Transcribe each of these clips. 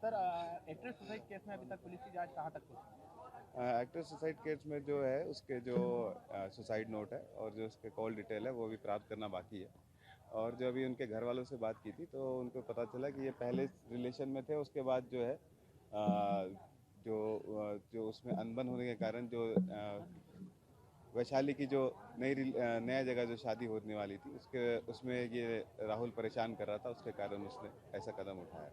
Sir actress suicide case में अभी तक पुलिस की जांच कहाँ तक पहुंची? एक्टर सुसाइड केस में जो है उसके जो सुसाइड नोट है और जो उसके कॉल डिटेल है वो भी प्राप्त करना बाकी है। और जो अभी उनके घर वालों से बात की थी तो उनको पता चला कि ये पहले रिलेशन में थे, उसके बाद जो है जो उसमें अनबन होने के कारण जो वैशाली की जो नया जगह जो शादी होने वाली थी उसमें ये राहुल परेशान कर रहा था, उसके कारण उसने ऐसा कदम उठाया।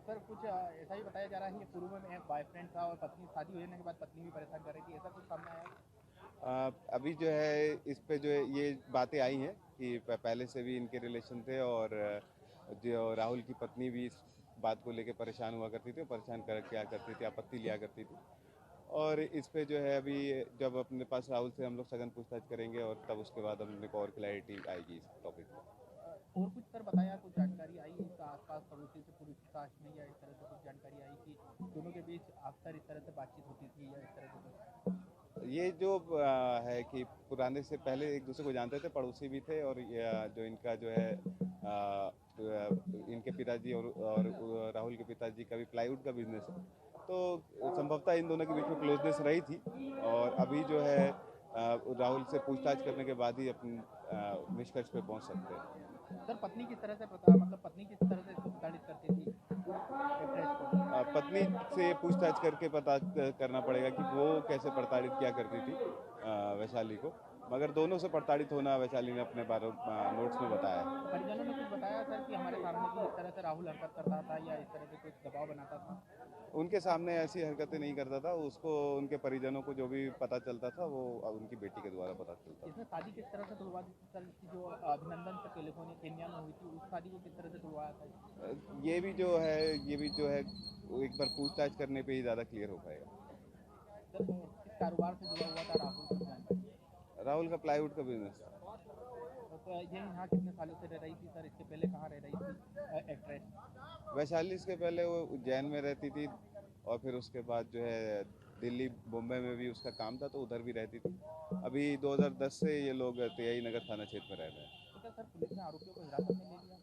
सर कुछ ऐसा ही बताया जा रहा है कि पूर्व में एक बॉयफ्रेंड था और पत्नी शादी होने के बाद पत्नी भी परेशान कर रही थी, ऐसा कुछ सामने आया? अभी जो है इस पे जो है ये बातें आई हैं कि पहले से भी इनके रिलेशन थे और जो राहुल की पत्नी भी इस बात को लेके परेशान हुआ करती थी, परेशान कर क्या करती थी, आपत्ति लिया करती थी। और इस पे जो है अभी जब अपने पास राहुल से हम लोग सघन पूछताछ करेंगे और तब उसके बाद हमने को और क्लैरिटी आएगी इस टॉपिक पर। और कुछ सर बताया, कुछ जानकारी आई इस आसपास पड़ोसी से पूछताछ में, या इस तरह से कुछ जानकारी आई कि दोनों के बीच अक्सर इस तरह से बातचीत होती थी या इस तरह से कुछ? ये जो है कि पुराने से पहले एक दूसरे को जानते थे, पड़ोसी भी थे और जो इनका जो है इनके पिताजी और राहुल के पिताजी का भी प्लाईवुड का बिजनेस है, तो संभवतः इन दोनों के बीच में क्लोजनेस रही थी। और अभी जो है राहुल से पूछताछ करने के बाद ही अपने निष्कर्ष पे पहुंच सकते हैं। सर पत्नी किस तरह से मतलब पत्नी किस तरह से इसको प्रताड़ित करती थी एक्ट्रेस को? पत्नी से पूछताछ करके पता करना पड़ेगा कि वो कैसे प्रताड़ित किया करती थी वैशाली को, मगर दोनों से प्रताड़ित होना वैशाली ने अपने बारे नोट्स में बताया है। परिजनों ने कुछ बताया सर कि हमारे सामने भी इस तरह से राहुल हरकत करता था या इस तरह से कुछ दबाव बनाता था? उनके सामने ऐसी हरकतें नहीं करता था, उसको उनके परिजनों को जो भी पता चलता था वो उनकी बेटी के द्वारा पता चलता इसने था। शादी किस तरह से तुड़वा दी थी सर, इसकी जो अभिनंदन से टेलीफोन केन्या में हुई थी, उस शादी को किस तरह से तुड़वाया था? ये भी जो है वो एक बार पूछताछ करने पे ही ज़्यादा क्लियर हो पाएगा। सर किस कारोबार से जुड़ा हुआ था राहुल, कुछ जानकारी? राहुल का प्लाईवुड का बिजनेस था। तो ये यहाँ कितने सालों से रह रही थी सर, इसके पहले कहाँ रह रही थी एक्ट्रेस? वैशाली से पहले वो उज्जैन में रहती थी और फिर उसके बाद जो है दिल्ली मुंबई में भी उसका काम था तो उधर भी रहती थी। अभी 2010 से ये लोग तिहाई नगर थाना क्षेत्र में रह रहे हैं। तो क्या सर पुलिस ने आरोपियों को हिरासत में ले लिया?